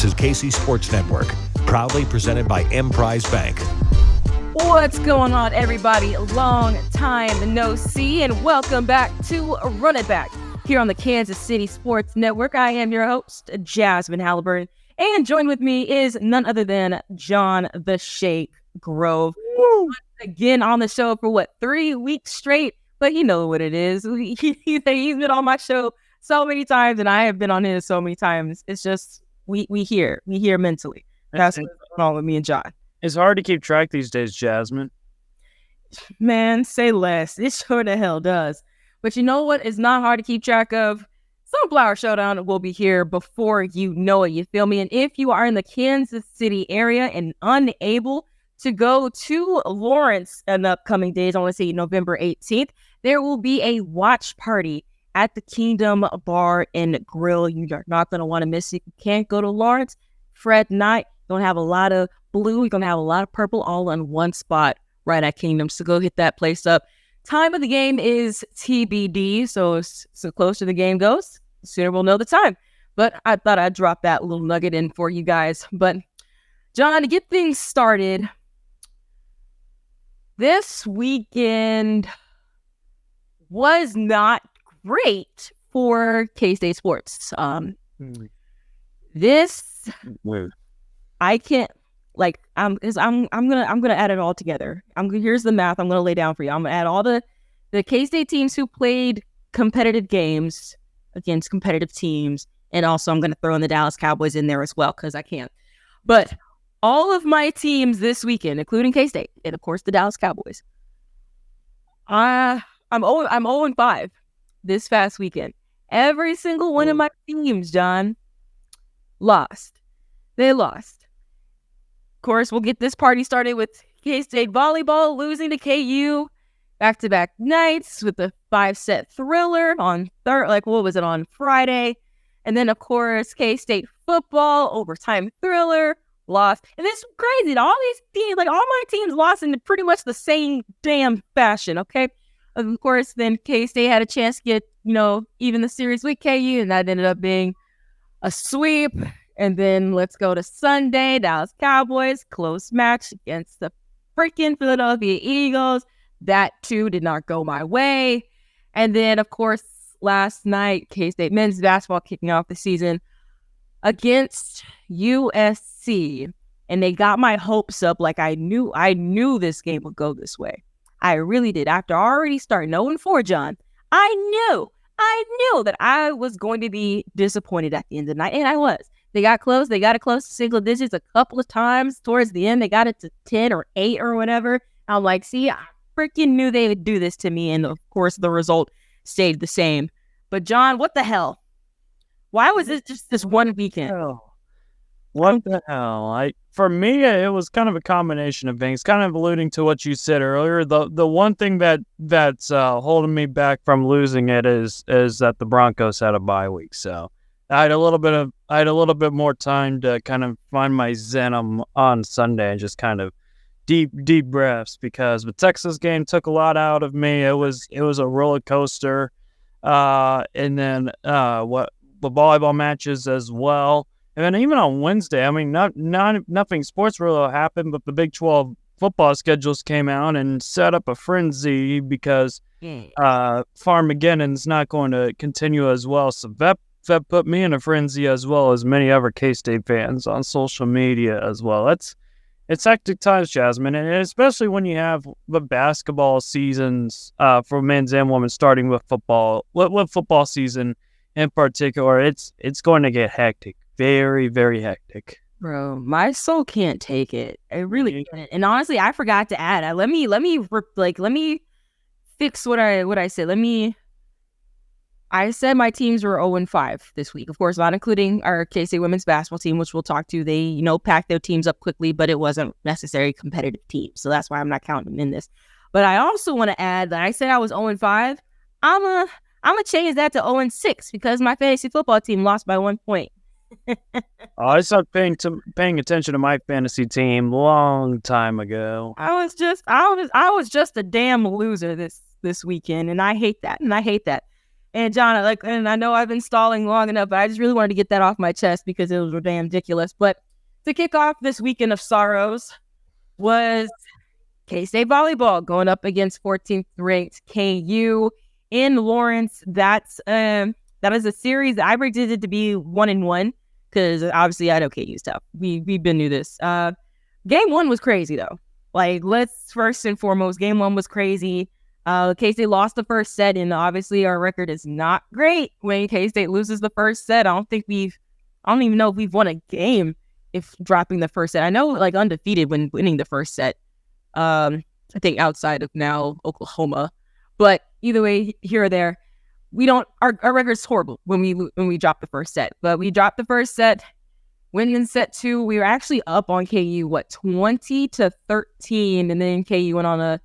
is KC Sports Network, proudly presented by Emprise Bank. What's going on, everybody? Long time no see, and welcome back to Run It Back here on the Kansas City Sports Network. I am your host, Jazsmin Halliburton, and joined with me is none other than Jon the Shake Grove. Woo! Again on the show for 3 weeks straight, but you know what it is. He's been on my show so many times, and I have been on his so many times. It's just we hear mentally. That's what's going on with me and Jon. It's hard to keep track these days, Jazsmin. Man, say less. It sure the hell does. But you know what is not hard to keep track of? Sunflower Showdown will be here before you know it. You feel me? And if you are in the Kansas City area and unable to go to Lawrence in upcoming days, I want to say November 18th, there will be a watch party at the Kingdom Bar and Grill. You are not going to want to miss it. You can't go to Lawrence. Fred night. Going to have a lot of blue. You're going to have a lot of purple all in one spot right at Kingdom. So go hit that place up. Time of the game is TBD. So closer the game goes, the sooner we'll know the time. But I thought I'd drop that little nugget in for you guys. But Jon, to get things started, this weekend was not great for K-State sports. I can't I'm gonna add it all together. Here's the math I'm gonna lay down for you. I'm gonna add all the K-State teams who played competitive games against competitive teams, and also I'm gonna throw in the Dallas Cowboys in there as well because I can. But all of my teams this weekend, including K-State and of course the Dallas Cowboys, I'm 0-5 this past weekend. Every single one of my teams, Jon, lost. They lost. Of course, we'll get this party started with K-State Volleyball losing to KU back-to-back nights with a 5-set thriller on on Friday. And then, of course, K-State Football, overtime thriller, lost. And it's crazy. All these teams, all my teams lost in pretty much the same damn fashion, okay? Of course, then K-State had a chance to get, even the series with KU, and that ended up being a sweep. And then let's go to Sunday, Dallas Cowboys, close match against the freaking Philadelphia Eagles. That, too, did not go my way. And then, of course, last night, K-State men's basketball kicking off the season against USC. And they got my hopes up like I knew this game would go this way. I really did. After already starting 0-4, Jon, I knew that I was going to be disappointed at the end of the night, and I was. They got close. They got it close to single digits a couple of times. Towards the end, they got it to 10 or 8 or whatever. I'm like, see, I freaking knew they would do this to me. And, of course, the result stayed the same. But, Jon, what the hell? Why was it just this one weekend? What the hell? For me, it was kind of a combination of things, kind of alluding to what you said earlier. The one thing that's holding me back from losing it is that the Broncos had a bye week. So I had a little bit more time to kind of find my zen on Sunday and just kind of deep breaths, because the Texas game took a lot out of me. It was a roller coaster, and then the volleyball matches as well. And then even on Wednesday, I mean, nothing sports related happened, but the Big 12 football schedules came out and set up a frenzy because Farmageddon's not going to continue as well. So that put me in a frenzy, as well as many other K-State fans on social media as well. It's hectic times, Jazsmin, and especially when you have the basketball seasons for men's and women's starting with football. With football season in particular, it's going to get hectic. Very, very hectic. Bro, my soul can't take it. It really can't. And honestly, I forgot to add. Let me fix what I said. I said my teams were 0-5 this week. Of course, not including our K-State women's basketball team, which we'll talk to. They, packed their teams up quickly, but it wasn't necessarily competitive teams. So that's why I'm not counting them in this. But I also want to add that I said I was 0-5. I'm gonna change that to 0-6 because my fantasy football team lost by 1 point. I stopped paying attention to my fantasy team long time ago. I was just a damn loser this weekend, and I hate that. And John, and I know I've been stalling long enough, but I just really wanted to get that off my chest because it was damn ridiculous. But to kick off this weekend of sorrows was K-State Volleyball going up against 14th ranked KU in Lawrence. That is a series that I predicted it to be 1-1 because obviously I know KU's tough. We've been through this. Game one was crazy though. Let's first and foremost, game one was crazy. K-State lost the first set, and obviously our record is not great when K-State loses the first set. I don't even know if we've won a game if dropping the first set. I know undefeated when winning the first set. I think outside of now Oklahoma, but either way, here or there, our record's horrible when we drop the first set. But we dropped the first set. When in set two, we were actually up on KU 20-13, and then KU went on a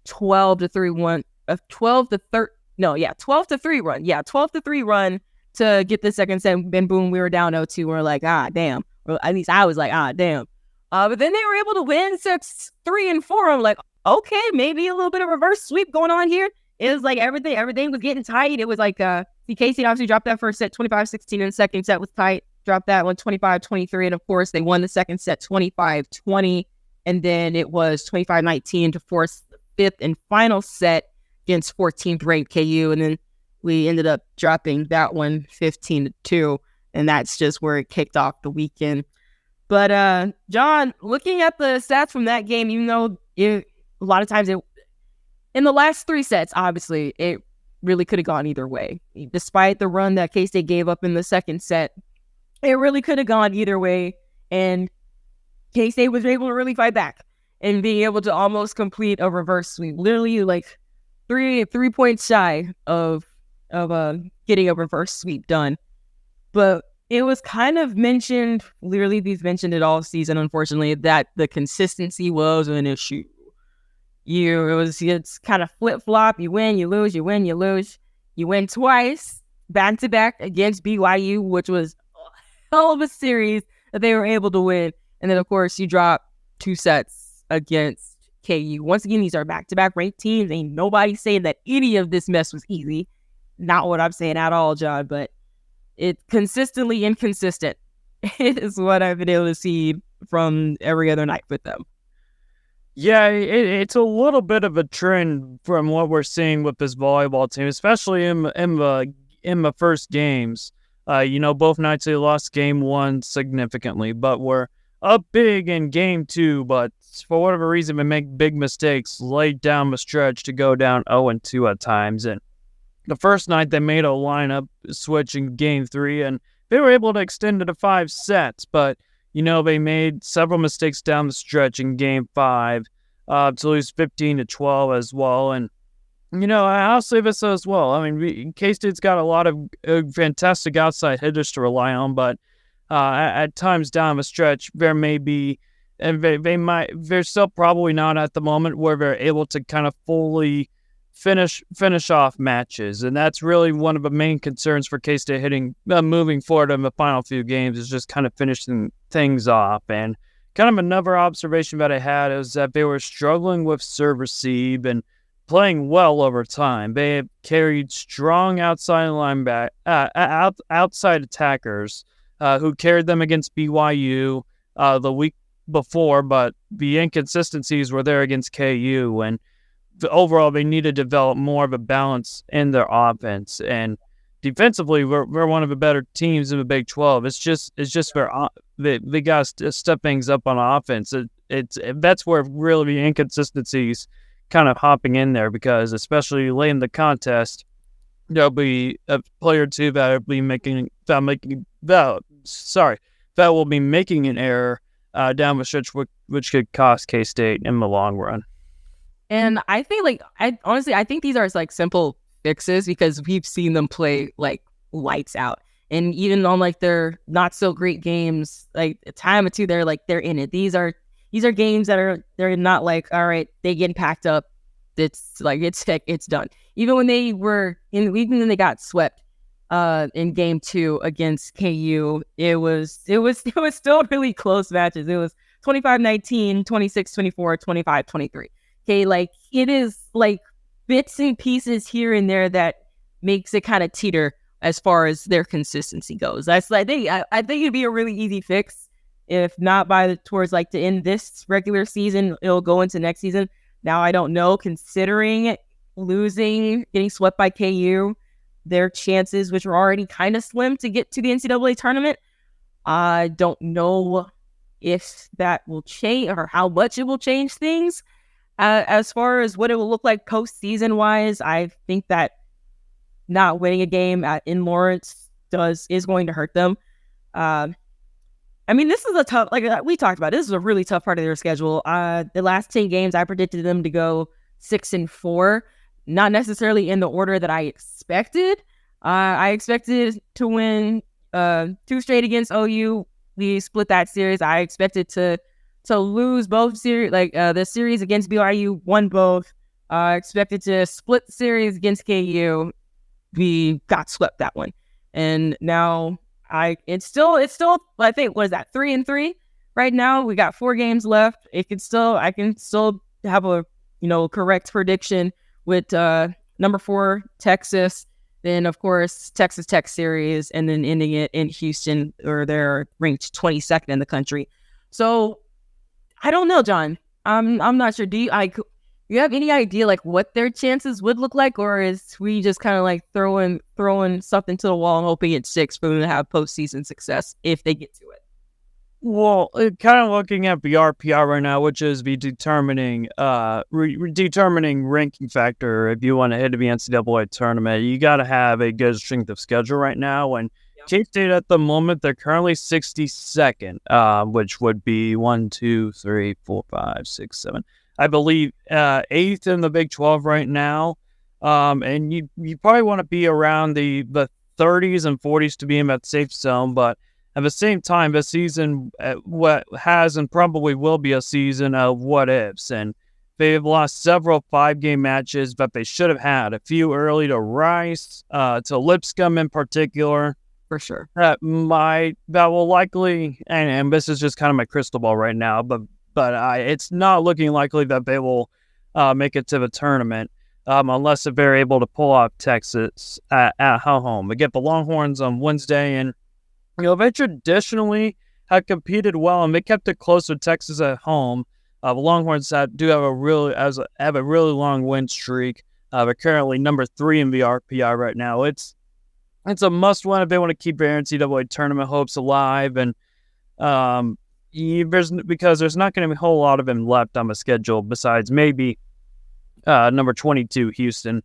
12-3 run. 12-3 run to get the second set. And boom, we were down 0-2. We're like, damn. Or at least I was like, damn. But then they were able to win sets 3 and 4. I'm like, okay, maybe a little bit of reverse sweep going on here. It was like everything was getting tight. It was like KC obviously dropped that first set 25-16, and the second set was tight. Dropped that one 25-23, and of course they won the second set 25-20, and then it was 25-19 to force the fifth and final set against 14th ranked KU, and then we ended up dropping that one 15-2, and that's just where it kicked off the weekend. But John, looking at the stats from that game, even though a lot of times in the last 3 sets, obviously it really could have gone either way. Despite the run that K-State gave up in the second set, it really could have gone either way, and K-State was able to really fight back and being able to almost complete a reverse sweep. Literally, three points shy of getting a reverse sweep done. But it was kind of mentioned, literally we've mentioned it all season, unfortunately, that the consistency was an issue. It's kind of flip-flop. You win, you lose, you win, you lose. You win twice, back-to-back against BYU, which was hell of a series that they were able to win. And then, of course, you drop 2 sets against KU. Once again, these are back-to-back ranked teams. Ain't nobody saying that any of this mess was easy. Not what I'm saying at all, John, but it's consistently inconsistent. It is what I've been able to see from every other night with them. Yeah, it's a little bit of a trend from what we're seeing with this volleyball team, especially in the first games. Both nights they lost game 1 significantly, but were up big in game 2, but for whatever reason they make big mistakes late down the stretch to go down 0-2 at times. And the first night they made a lineup switch in game 3, and they were able to extend it to 5 sets, but they made several mistakes down the stretch in game 5 to lose 15-12 as well. And I'll say this as well. I mean, K-State's got a lot of fantastic outside hitters to rely on, but at times down the stretch, there may be, and they're still probably not at the moment where they're able to kind of fully finish off matches. And that's really one of the main concerns for K-State hitting moving forward in the final few games, is just kind of finishing things off. And kind of another observation that I had is that they were struggling with serve receive and playing well over time. They have carried strong outside outside attackers who carried them against BYU the week before, but the inconsistencies were there against KU, and overall they need to develop more of a balance in their offense. And defensively, we're one of the better teams in the Big 12. It's just they got to step things up on offense. That's where really the inconsistencies kind of hopping in there, because especially late in the contest, there'll be a player or two that will be making an error down the stretch, which could cost K-State in the long run. And I think I think these are simple fixes, because we've seen them play lights out. And even on their not so great games, a time or two, they're in it. These are games that they're not all right, they get packed up. It's done. Even when they got swept in game 2 against KU, it was still really close matches. It was 25-19, 26-24, 25-23. Okay, it is bits and pieces here and there that makes it kind of teeter as far as their consistency goes. I think it'd be a really easy fix. If not towards like to end this regular season, it'll go into next season. Now I don't know, considering getting swept by KU, their chances, which were already kind of slim to get to the NCAA tournament. I don't know if that will change or how much it will change things. As far as what it will look like postseason wise, I think that not winning a game in Lawrence is going to hurt them. I mean, this is a tough, like we talked about, this is a really tough part of their schedule. The last 10 games, I predicted them to go 6-4, not necessarily in the order that I expected. I expected to win 2 straight against OU. We split that series. I expected to lose both series, like the series against BYU, won both. I expected to split the series against KU. We got swept that one. And now it's still I think, what is that, 3-3 right now? We got 4 games left. I can still have a correct prediction with number 4 Texas, then of course Texas Tech series, and then ending it in Houston, or they're ranked 22nd in the country. So I don't know, John. I'm not sure. Do you have any idea like what their chances would look like, or is we just kind of like throwing something to the wall and hoping it sticks for them to have postseason success if they get to it? Well, kind of looking at BRPR right now, which is the determining ranking factor. If you want to head to the NCAA tournament, you got to have a good strength of schedule right now. And K-State at the moment, they're currently 62nd, which would be 1, 2, 3, 4, 5, 6, 7. I believe 8th in the Big 12 right now. And you probably want to be around the 30s and 40s to be in that safe zone. But at the same time, this season what has and probably will be a season of what ifs. And they've lost several 5-game matches that they should have had. A few early to Rice, to Lipscomb in particular. For sure. That will likely, and this is just kind of my crystal ball right now, but it's not looking likely that they will make it to the tournament unless if they're able to pull off Texas at home. They get the Longhorns on Wednesday, and they traditionally have competed well, and they kept it close with Texas at home. The Longhorns have a really long win streak. They're currently number 3 in the RPI right now. It's a must-win if they want to keep their NCAA tournament hopes alive, and because there's not going to be a whole lot of them left on the schedule besides maybe number 22 Houston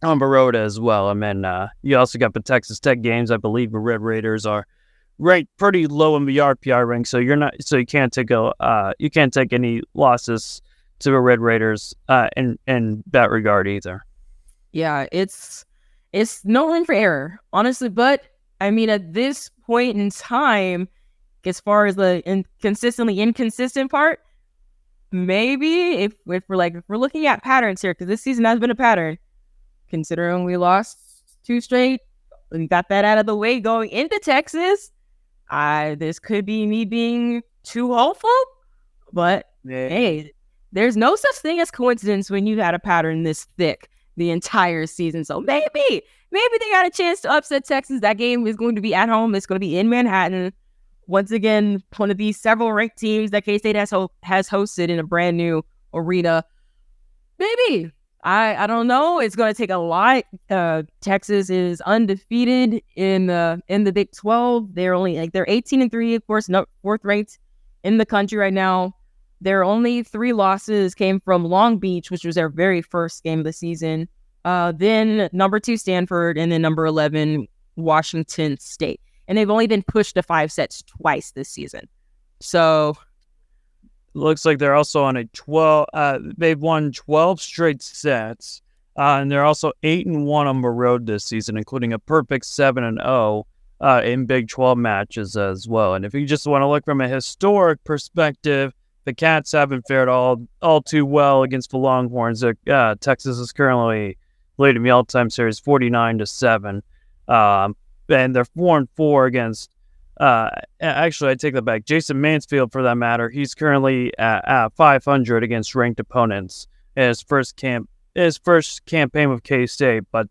on the road as well. And then you also got the Texas Tech games. I believe the Red Raiders are ranked pretty low in the RPI rank, so you can't take any losses to the Red Raiders in that regard either. Yeah, it's no room for error, honestly. But I mean, at this point in time, as far as the consistently inconsistent part, maybe if we're looking at patterns here, because this season has been a pattern, considering we lost 2 straight, we got that out of the way going into Texas. This could be me being too hopeful, but hey, there's no such thing as coincidence when you've had a pattern this thick the entire season. So maybe they got a chance to upset Texas. That game is going to be at home. It's going to be in Manhattan. Once again, one of these several ranked teams that K-State has hosted in a brand new arena. Maybe. I don't know. It's going to take a lot. Texas is undefeated in the Big 12. They're only they're 18-3, of course, 4th ranked in the country right now. Their only 3 losses came from Long Beach, which was their very first game of the season. Then number 2 Stanford, and then number 11 Washington State. And they've only been pushed to 5 sets twice this season. So looks like they're also on a 12. They've won 12 straight sets, and they're also 8-1 on the road this season, including a perfect 7-0 in Big 12 matches as well. And if you just want to look from a historic perspective, the Cats haven't fared all too well against the Longhorns. Texas is currently leading the all-time series 49-7. And they're 4-4 against. Actually, I take that back. Jason Mansfield, for that matter, he's currently at 500 against ranked opponents in his first camp his first campaign with K-State, but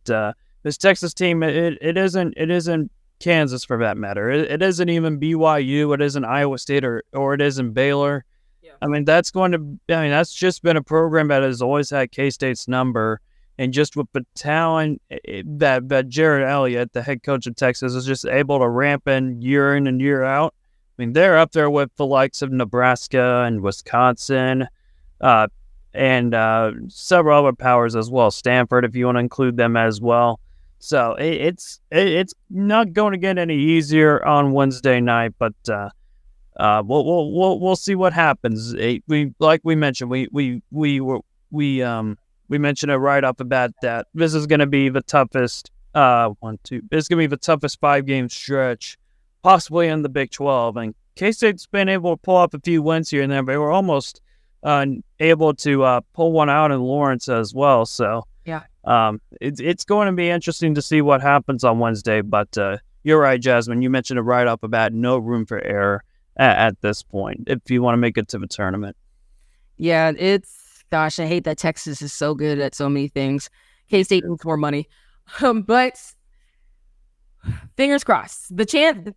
this Texas team, it isn't Kansas for that matter. It isn't even BYU. It isn't Iowa State or it isn't Baylor. Yeah. I mean, that's just been a program that has always had K-State's number. And just with the talent that Jared Elliott, the head coach of Texas, is just able to ramp in and year out. I mean, they're up there with the likes of Nebraska and Wisconsin and several other powers as well. Stanford, if you want to include them as well. So it's not going to get any easier on Wednesday night, but we'll see what happens. We mentioned we mentioned it right off the bat that this is going to be the toughest This is going to be the toughest 5-game stretch possibly in the Big 12. And K-State's been able to pull off a few wins here and there, but they were almost able to pull one out in Lawrence as well. So yeah, it's going to be interesting to see what happens on Wednesday. But you're right, Jazsmin. You mentioned it right off the bat. No room for error at this point if you want to make it to the tournament. Yeah, gosh, I hate that Texas is so good at so many things. K-State needs more money. But fingers crossed. The chance,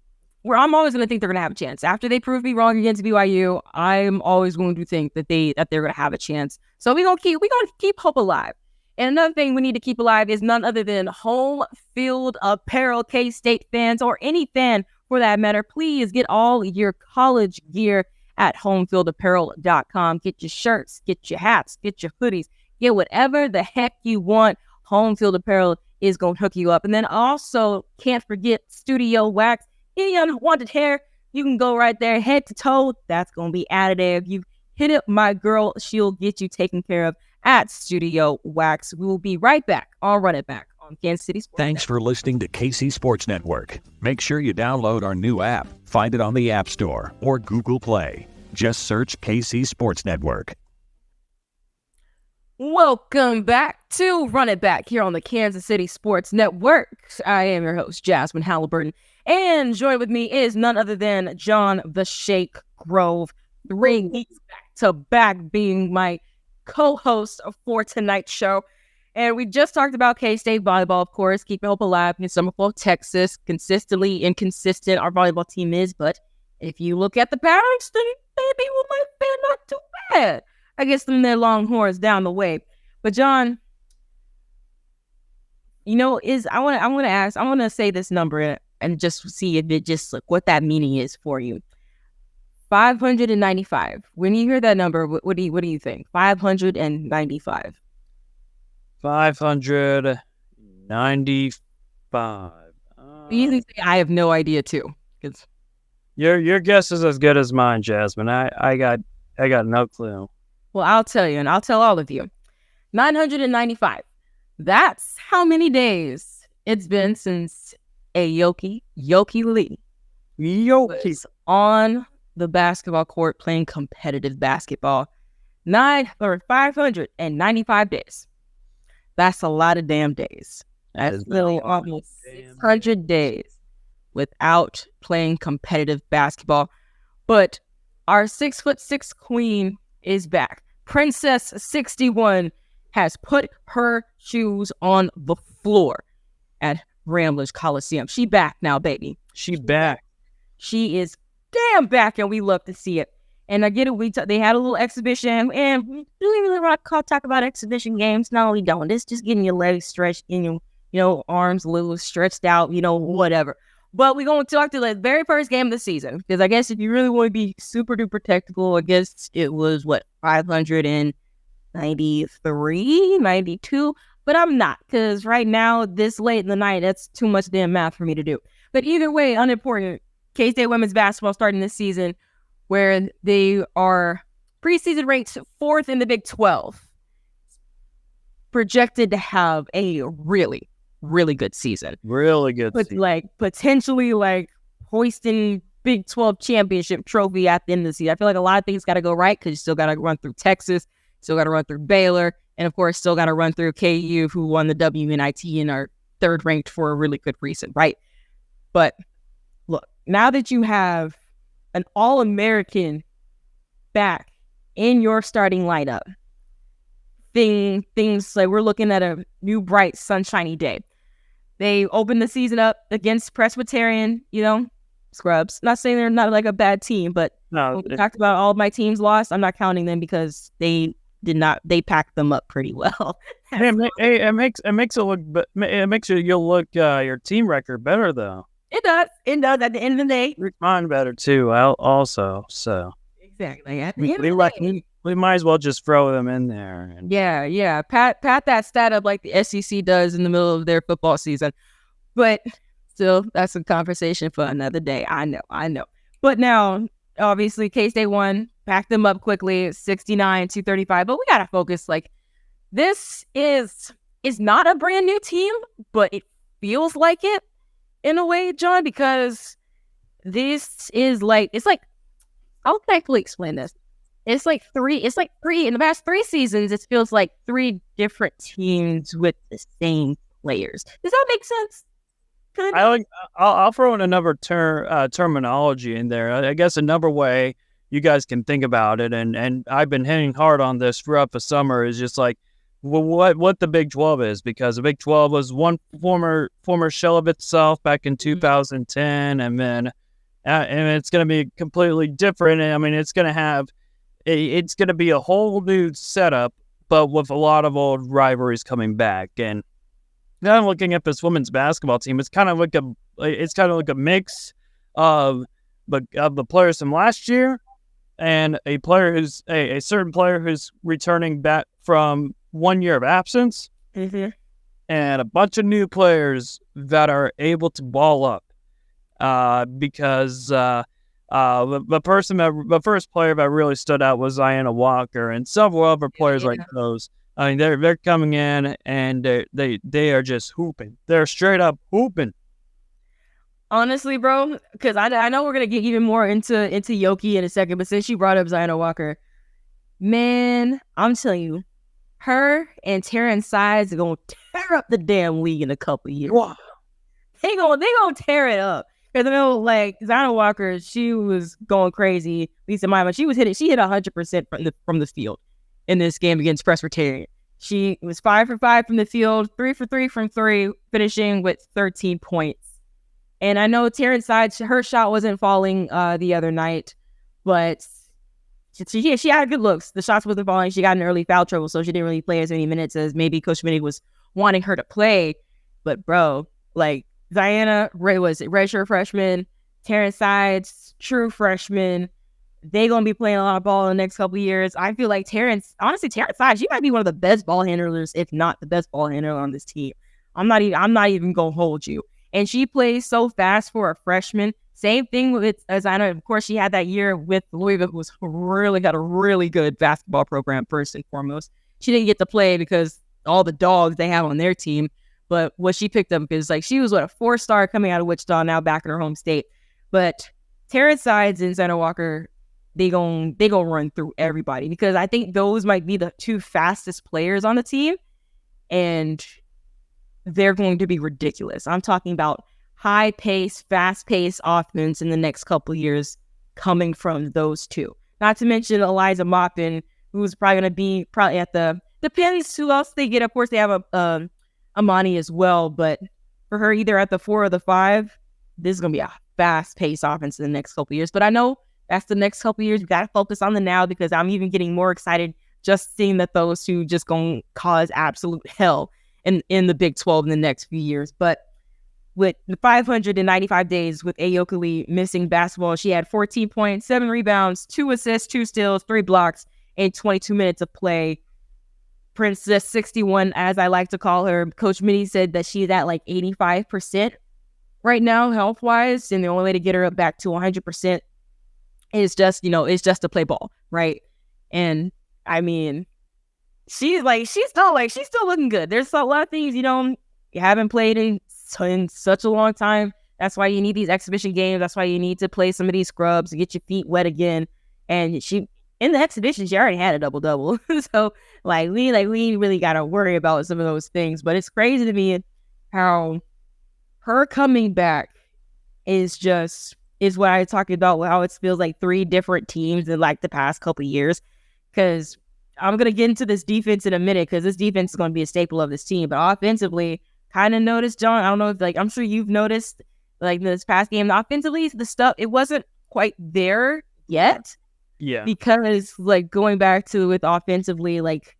I'm always going to think they're going to have a chance. After they prove me wrong against BYU, I'm always going to think that they're going to have a chance. So we're going to keep hope alive. And another thing we need to keep alive is none other than Home Field Apparel. K-State fans, or any fan for that matter, please get all your college gear at homefieldapparel.com. Get your shirts, get your hats, get your hoodies, get whatever the heck you want. Home Field Apparel is going to hook you up. And then also, can't forget Studio Wax. Any unwanted hair, you can go right there, head to toe. That's going to be additive. You hit up my girl, she'll get you taken care of at Studio Wax. We will be right back on Run It Back on Kansas City Sports Thanks for listening to KC Sports Network. Make sure you download our new app. Find it on the App Store or Google Play. Just search KC Sports Network. Welcome back to Run It Back here on the Kansas City Sports Network. I am your host, Jazsmin Halliburton, and joined with me is none other than Jon the Shake Grove. 3 weeks back to back being my co-host for tonight's show. And we just talked about K-State volleyball, of course, keeping hope alive in Summerflow, Texas. Consistently inconsistent our volleyball team is, but if you look at the parents, then maybe we might be not too bad against them, their Longhorns down the way. But Jon, I want to say this number and just see if it just what that meaning is for you. 595. When you hear that number, what do you think? 595. 595. You can say I have no idea too. Your guess is as good as mine, Jazsmin. I got no clue. Well, I'll tell you, and I'll tell all of you. 995. That's how many days it's been since Ayoka Lee was on the basketball court playing competitive basketball. 595 days. That's a lot of damn days. That's really almost 600 days without playing competitive basketball. But our 6'6" queen is back. Princess 61 has put her shoes on the floor at Ramblers Coliseum. She back now, baby. She back. She is damn back, and we love to see it. And I get it. They had a little exhibition, and we really want to talk about exhibition games. No, we don't. It's just getting your legs stretched and your arms a little stretched out, whatever. But we're going to talk to the very first game of the season, because I guess if you really want to be super duper technical, I guess it was 593, 92. But I'm not, because right now, this late in the night, that's too much damn math for me to do. But either way, unimportant. K-State women's basketball starting this season, where they are preseason ranked 4th in the Big 12, projected to have a really, really good season. Really good season. Potentially hoisting Big 12 championship trophy at the end of the season. I feel like a lot of things got to go right, because you still got to run through Texas, still got to run through Baylor, and of course still got to run through KU, who won the WNIT and are 3rd ranked for a really good reason, right? But look, now that you have an All-American back in your starting lineup, things like we're looking at a new bright sunshiny day. They opened the season up against Presbyterian, scrubs. Not saying they're not like a bad team, but when we talked about all of my teams lost, I'm not counting them because they did not. They packed them up pretty well. It makes you look your team record better though. It does. It does. At the end of the day, mine better too. Also, so exactly. At the end of the day, we might as well just throw them in there. Yeah. Pat that stat up like the SEC does in the middle of their football season. But still, that's a conversation for another day. I know. But now, obviously, K-State won, packed them up quickly, 69-35. But we got to focus. Like, this is not a brand new team, but it feels like it in a way, John, because this is it's like, how can I fully explain this? It's like three in the past 3 seasons, it feels like 3 different teams with the same players. Does that make sense? I'll throw in another terminology in there. I guess another way you guys can think about it, and I've been hitting hard on this throughout the summer, is just like what the Big 12 is, because the Big 12 was one former shell of itself back in 2010, and then and it's going to be completely different. I mean, it's going to be a whole new setup, but with a lot of old rivalries coming back. And now I'm looking at this women's basketball team. It's kind of like a mix of the players from last year and a certain player who's returning back from 1 year of absence, and a bunch of new players that are able to ball up. Because the first player that really stood out was Ayoka Walker, and several other players like those. I mean, they're coming in and they are just hooping. They're straight up hooping. Honestly, bro, because I know we're gonna get even more into Yoki in a second, but since you brought up Ayoka Walker, man, I'm telling you, her and Terrence Sides are gonna tear up the damn league in a couple years. Wow. They gonna tear it up. Because I know, like, Ayoka Walker, she was going crazy. Lisa Mima, she hit 100% from the field in this game against Presbyterian. She was 5 for 5 from the field, 3 for 3 from 3, finishing with 13 points. And I know Terrence Sides, her shot wasn't falling the other night, but she had good looks. The shots wasn't falling. She got in early foul trouble, so she didn't really play as many minutes as maybe Coach Minnick was wanting her to play. But, bro, like, Diana was redshirt freshman, Terrence Sides, true freshman. They gonna be playing a lot of ball in the next couple of years. I feel like Terrence Sides, she might be one of the best ball handlers, if not the best ball handler on this team. I'm not even gonna hold you. And she plays so fast for a freshman. Same thing with Diana. Of course, she had that year with Louisville, who was got a really good basketball program first and foremost. She didn't get to play because all the dogs they have on their team. But what she picked up is like she was a 4-star coming out of Wichita, now back in her home state. But Terrence Sides and Ayoka Walker, they gon' run through everybody, because I think those might be the 2 fastest players on the team, and they're going to be ridiculous. I'm talking about high pace, fast pace offense in the next couple of years coming from those 2. Not to mention Eliza Maupin, who's probably going to be at the depends who else they get. Of course, they have Amani as well, but for her, either at the 4 or the 5, this is going to be a fast-paced offense in the next couple of years. But I know that's the next couple of years. You got to focus on the now, because I'm even getting more excited just seeing that those 2 just going to cause absolute hell in the Big 12 in the next few years. But with the 595 days with Ayoka Lee missing basketball, she had 14 points, 7 rebounds, 2 assists, 2 steals, 3 blocks, and 22 minutes of play. Princess 61, as I like to call her. Coach Minnie said that she's at like 85% right now, health-wise, and the only way to get her up back to 100% is just to play ball, right? And I mean, she's still looking good. There's a lot of things you haven't played in such a long time. That's why you need these exhibition games. That's why you need to play some of these scrubs to get your feet wet again. And in the exhibition, she already had a double-double. So, we really got to worry about some of those things. But it's crazy to me how her coming back is what I talked about, how it feels like 3 different teams in, like, the past couple of years. Because I'm going to get into this defense in a minute because this defense is going to be a staple of this team. But offensively, kind of noticed, John, I don't know if, like, I'm sure you've noticed, like, this past game, offensively, the stuff, it wasn't quite there yet. Yeah. Because, like, going back to with offensively, like,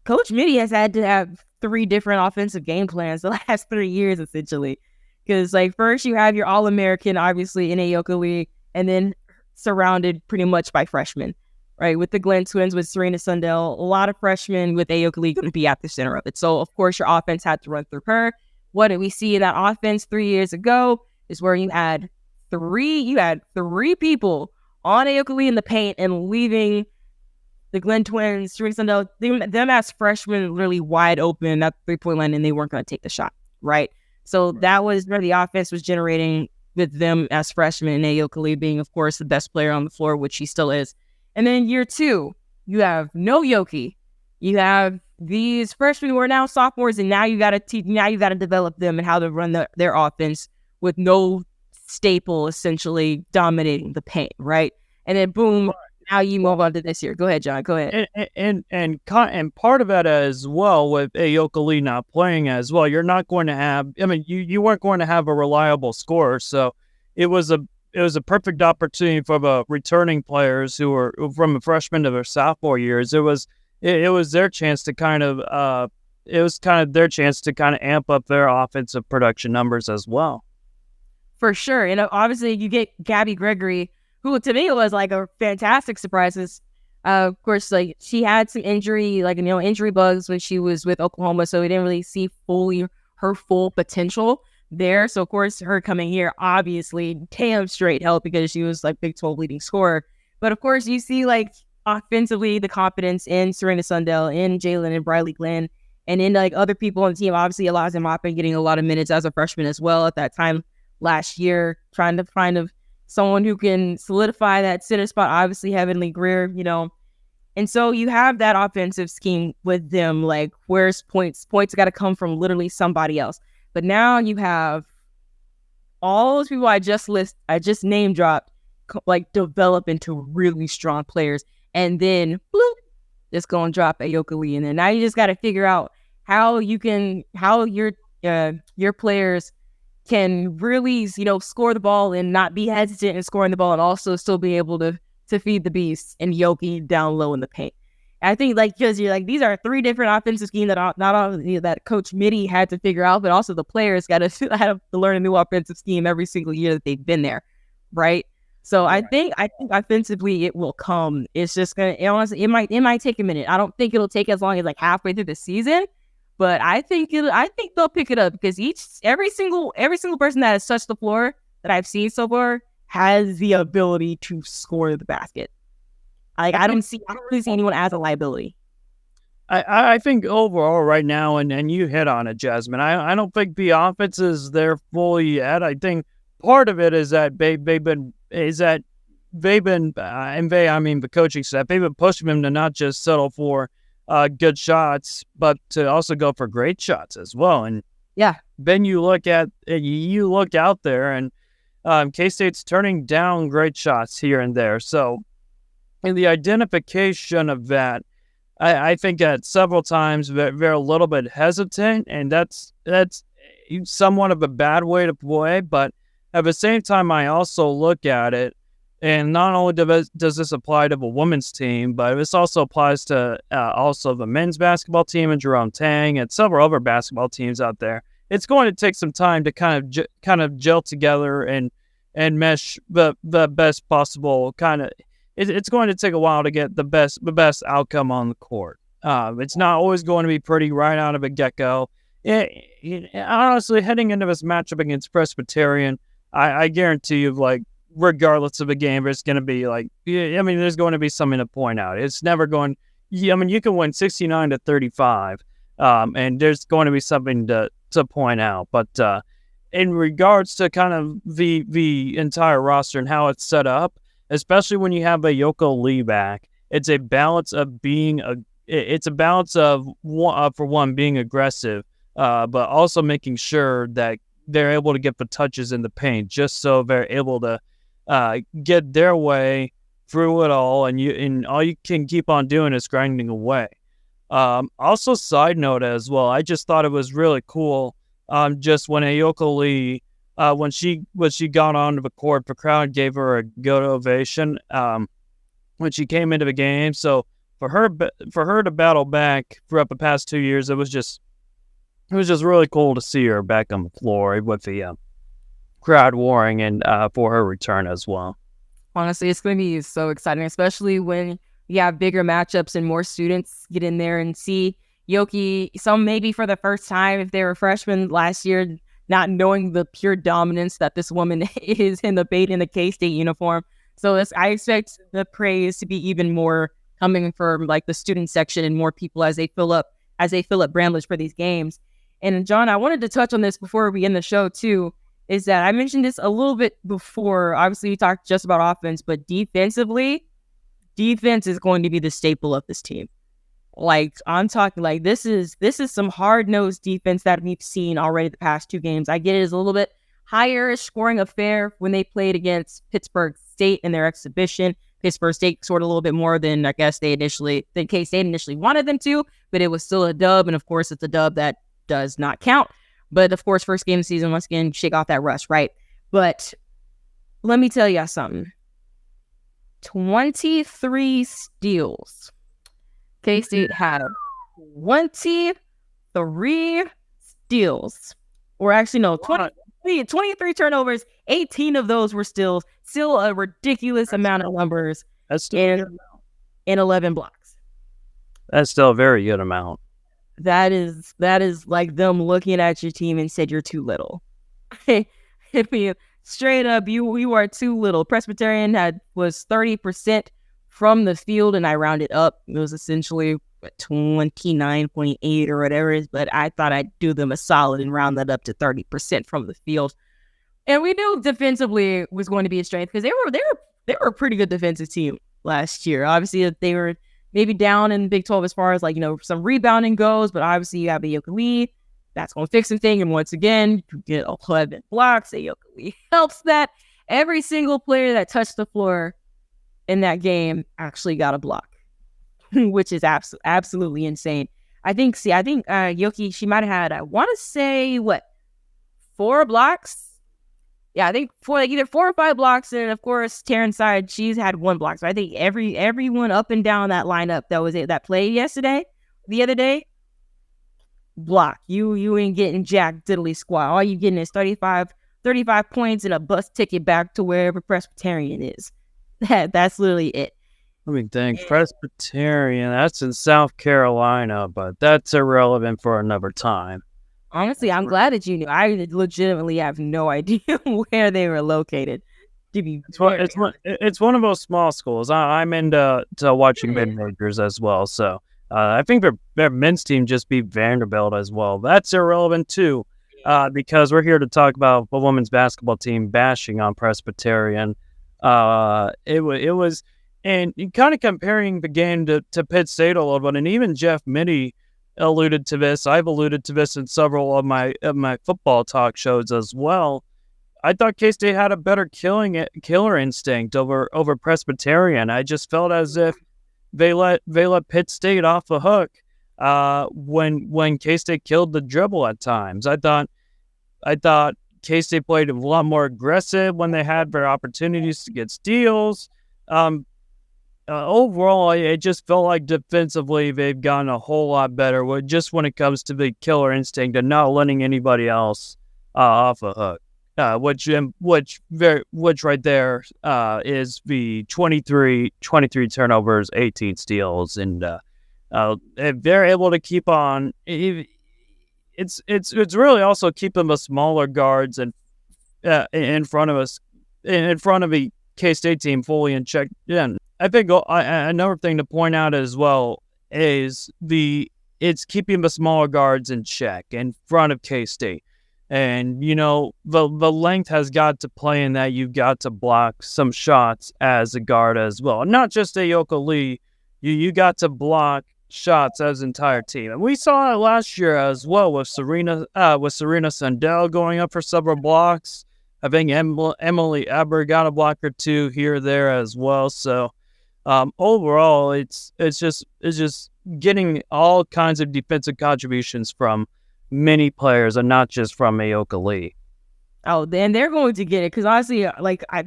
Coach Mitty has had to have 3 different offensive game plans the last 3 years, essentially. Because, like, first you have your All-American, obviously, in Ayoka Lee, and then surrounded pretty much by freshmen, right? With the Glenn twins, with Serena Sundell, a lot of freshmen with Ayoka Lee going to be at the center of it. So, of course, your offense had to run through her. What did we see in that offense 3 years ago is where you had three people on Ayoka Lee in the paint and leaving the Glenn twins, Serena Sundell, them as freshmen really wide open at the 3-point line, and they weren't going to take the shot, right? So that was where the offense was generating with them as freshmen, and Ayoka Lee being, of course, the best player on the floor, which she still is. And then year 2, you have no Yoki. You have these freshmen who are now sophomores, and now you got to develop them and how to run their offense with no staple essentially dominating the paint, right? And then boom, now you move on to this year. Go ahead, John. Go ahead. And part of that as well with Ayoka Lee not playing as well, you're not going to have. I mean, you weren't going to have a reliable scorer, so it was a perfect opportunity for the returning players who were from a freshman to their sophomore years. It was their chance to kind of amp up their offensive production numbers as well. For sure, and obviously you get Gabby Gregory, who to me was like a fantastic surprise. Of course, like she had some injury bugs when she was with Oklahoma, so we didn't really see her full potential there. So of course, her coming here obviously damn straight helped because she was like Big 12 leading scorer. But of course, you see like offensively the confidence in Serena Sundell, in Jalen and Briley Glenn, and in like other people on the team. Obviously, Eliza Maupin getting a lot of minutes as a freshman as well at that time last year, trying to find someone who can solidify that center spot. Obviously, Heavenly Greer, and so you have that offensive scheme with them. Like, where's points? Points got to come from literally somebody else. But now you have all those people I just name dropped, like develop into really strong players, and then bloop, just go and drop Ayoka Lee, and then now you just got to figure out how your players can really, score the ball and not be hesitant in scoring the ball, and also still be able to feed the beast and Yoki down low in the paint. I think because you're like, these are 3 different offensive schemes that not only that Coach Mitty had to figure out, but also the players got to have to learn a new offensive scheme every single year that they've been there, right? So I think offensively it will come. It's just it might take a minute. I don't think it'll take as long as like halfway through the season. But I think they'll pick it up because every single person that has touched the floor that I've seen so far has the ability to score the basket. Like I don't really see anyone as a liability. I think overall right now, and you hit on it, Jazsmin. I don't think the offense is there fully yet. I think part of it is that they've been the coaching staff, they've been pushing them to not just settle for good shots, but to also go for great shots as well. And yeah, then you look out there, and K-State's turning down great shots here and there. So in the identification of that, I think that several times they're a little bit hesitant, and that's somewhat of a bad way to play. But at the same time, I also look at it, and not only does this apply to the women's team, but this also applies to also the men's basketball team and Jerome Tang and several other basketball teams out there. It's going to take some time to kind of gel together and mesh the best possible kind of. It's going to take a while to get the best outcome on the court. It's not always going to be pretty right out of the get-go. Honestly, heading into this matchup against Presbyterian, I guarantee you, like, regardless of the game, it's going to be like, there's going to be something to point out. It's never going, you can win 69-35, and there's going to be something to point out. But in regards to kind of the entire roster and how it's set up, especially when you have Ayoka Lee back, it's a balance of being for one, being aggressive, but also making sure that they're able to get the touches in the paint, just so they're able to get their way through it all, and all you can keep on doing is grinding away. Also, side note as well, I just thought it was really cool. Just when Ayoka Lee, when she got onto the court, the crowd gave her a good ovation. When she came into the game, so for her to battle back throughout the past 2 years, it was just really cool to see her back on the floor with the crowd warring and for her return as well. Honestly, it's going to be so exciting, especially when you have bigger matchups and more students get in there and see Yoki, some maybe for the first time if they were freshmen last year, not knowing the pure dominance that this woman is in the K-State uniform. So I expect the praise to be even more coming from like the student section and more people as they fill up Bramlage for these games. And John, I wanted to touch on this before we end the show too, is that I mentioned this a little bit before. Obviously, we talked just about offense, but defensively, defense is going to be the staple of this team. Like, I'm talking like this is some hard-nosed defense that we've seen already the past 2 games. I get it is a little bit higher scoring affair when they played against Pittsburgh State in their exhibition. Pittsburgh State scored a little bit more than I guess than K-State initially wanted them to, but it was still a dub, and of course it's a dub that does not count. But of course, first game of the season, once again, shake off that rust, right? But let me tell you something. 23 steals. K-State had 23 steals. Or actually, no, 23 turnovers. 18 of those were steals. Still a ridiculous amount of numbers. That's still and 11 blocks. That's still a very good amount. That is like them looking at your team and said you're too little. I mean, straight up, you are too little. Presbyterian was 30% from the field, and I rounded up. It was essentially 29.8 or whatever it is, but I thought I'd do them a solid and round that up to 30% from the field. And we knew defensively was going to be a strength because they were a pretty good defensive team last year. Obviously, they were maybe down in Big 12 as far as some rebounding goes, but obviously you have Ayoka Lee. That's going to fix something. And once again, you get 11 blocks. Ayoka Lee helps that. Every single player that touched the floor in that game actually got a block, which is absolutely insane. I think Yoki, she might have had, I want to say, 4 blocks? Yeah, I think either 4 or 5 blocks, and of course, Taryn's side, she's had 1 block. So I think everyone up and down that lineup that played the other day, block. You ain't getting jack diddly squat. All you getting is 35 points and a bus ticket back to wherever Presbyterian is. That's literally it. Let me think. Presbyterian, that's in South Carolina, but that's irrelevant for another time. Honestly, I'm glad that you knew. I legitimately have no idea where they were located. It's one of those small schools. I'm into watching mid-majors as well, so I think their men's team just beat Vanderbilt as well. That's irrelevant too, because we're here to talk about the women's basketball team bashing on Presbyterian. It was, and kind of comparing the game to Pitt State a little bit, and even Jeff Mitty alluded to this. I've alluded to this in several of my football talk shows as well. I thought K-State had a better killer instinct over Presbyterian. I just felt as if they let Pitt State off the hook when K-State killed the dribble at times. I thought K-State played a lot more aggressive when they had their opportunities to get steals. Overall, it just felt like defensively they've gotten a whole lot better just when it comes to the killer instinct and not letting anybody else off a hook. Which right there is the 23 turnovers, 18 steals, and if they're able to keep on. It's really also keeping the smaller guards and in front of us, in front of the K-State team fully in check. Yeah, I think another thing to point out as well is it's keeping the smaller guards in check in front of K-State. And, the length has got to play in that. You've got to block some shots as a guard as well. Not just Ayoka Lee. You got to block shots as an entire team. And we saw it last year as well with Serena Sundell going up for several blocks. I think Emily Eber got a block or 2 here or there as well. So Overall, it's just getting all kinds of defensive contributions from many players and not just from Ayoka Lee. Oh, then they're going to get it because honestly, like I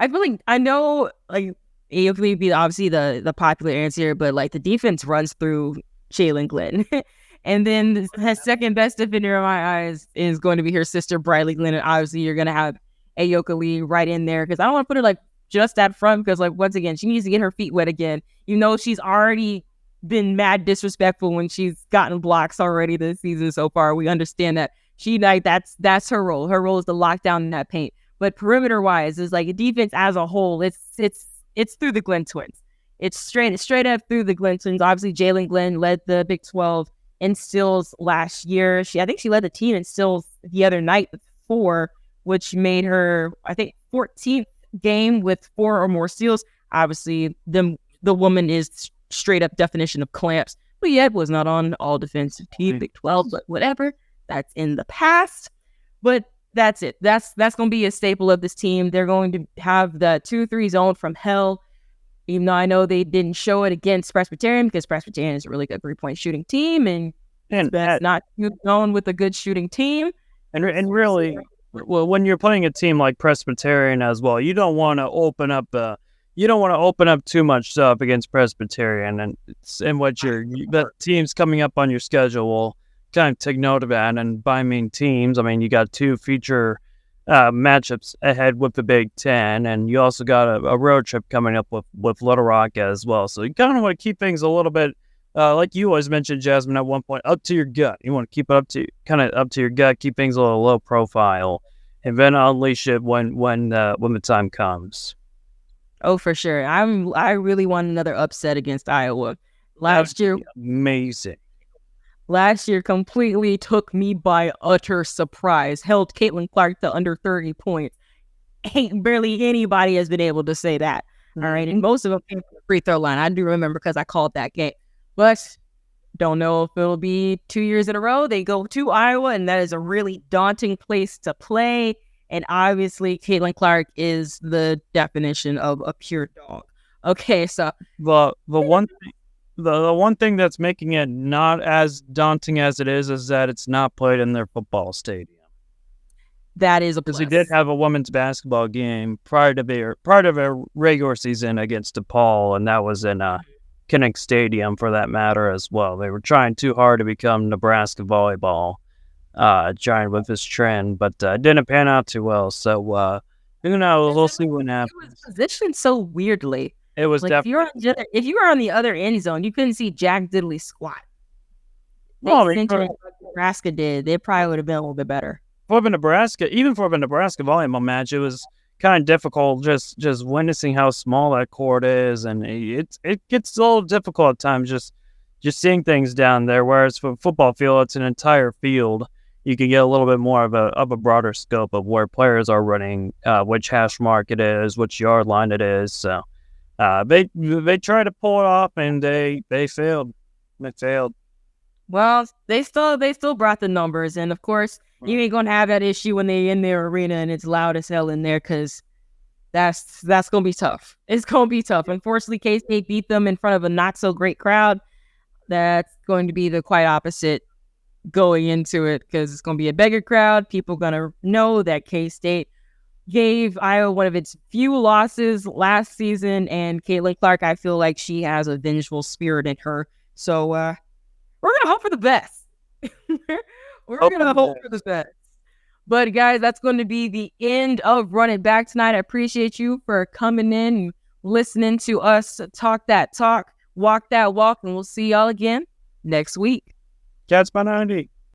feel like I know like Ayoka Lee would be obviously the popular answer, but like the defense runs through Jalen Glenn. And then the second best defender in my eyes is going to be her sister, Briley Glenn. And obviously, you're going to have Ayoka Lee right in there because I don't want to put her like just at front because, like, once again, she needs to get her feet wet again. You know, she's already been mad disrespectful when she's gotten blocks already this season so far. We understand that that's her role. Her role is to lock down in that paint. But perimeter wise, is like a defense as a whole. It's through the Glenn twins. It's straight up through the Glenn twins. Obviously, Jalen Glenn led the Big 12 in steals last year. I think she led the team in steals the other night with 4, which made her, I think, 14th game with 4 or more steals. Obviously, the woman is straight up definition of clamps, but yet was not on all defensive team Big 12, but whatever. That's in the past. But that's it. That's going to be a staple of this team. They're going to have the 2-3 zone from hell. Even though I know they didn't show it against Presbyterian because Presbyterian is a really good 3-point shooting team, and that's not known with a good shooting team. And really, well, when you're playing a team like Presbyterian as well, you don't want to open up too much stuff against Presbyterian, and what the teams coming up on your schedule will kind of take note of that. And by teams, I mean you got 2 feature matchups ahead with the Big Ten, and you also got a road trip coming up with Little Rock as well. So you kind of want to keep things a little bit, like you always mentioned, Jazsmin, at one point, up to your gut. You want to keep it up to your gut, keep things a little low profile, and then unleash it when the time comes. Oh, for sure. I really want another upset against Iowa. Last year, amazing. Last year completely took me by utter surprise. Held Caitlin Clark to under 30 points. Barely anybody has been able to say that. All right. And most of them came from the free throw line. I do remember because I called that game. But don't know if it'll be 2 years in a row. They go to Iowa, and that is a really daunting place to play. And obviously, Caitlin Clark is the definition of a pure dog. Okay, so the one thing that's making it not as daunting as it is that it's not played in their football stadium. That is a plus. Because we did have a women's basketball game prior to their regular season against DePaul, and that was in Kinnick Stadium for that matter as well. They were trying too hard to become Nebraska volleyball, trying with this trend, but it didn't pan out too well. So we'll see what happens. It was positioned so weirdly. It was like definitely. If you were on the other end zone, you couldn't see Jack Diddley squat. Nebraska did. They probably would have been a little bit better. For the Nebraska volleyball match, it was kind of difficult just witnessing how small that court is, and it gets a little difficult at times just seeing things down there. Whereas for football field, it's an entire field. You can get a little bit more of a broader scope of where players are running, which hash mark it is, which yard line it is. So. They tried to pull it off, and they failed. They failed. Well, they still brought the numbers, and of course, you ain't gonna have that issue when they in their arena and it's loud as hell in there, because that's gonna be tough. It's gonna be tough. Unfortunately, K-State beat them in front of a not so great crowd. That's going to be the quite opposite going into it, because it's gonna be a bigger crowd. People gonna know that K-State gave Iowa one of its few losses last season, and Caitlin Clark, I feel like she has a vengeful spirit in her. So we're gonna hope for the best. We're gonna hope for the best. But guys, that's going to be the end of Run It Back tonight. I appreciate you for coming in and listening to us talk that talk, walk that walk, and we'll see y'all again next week. Jazsmin Halliburton.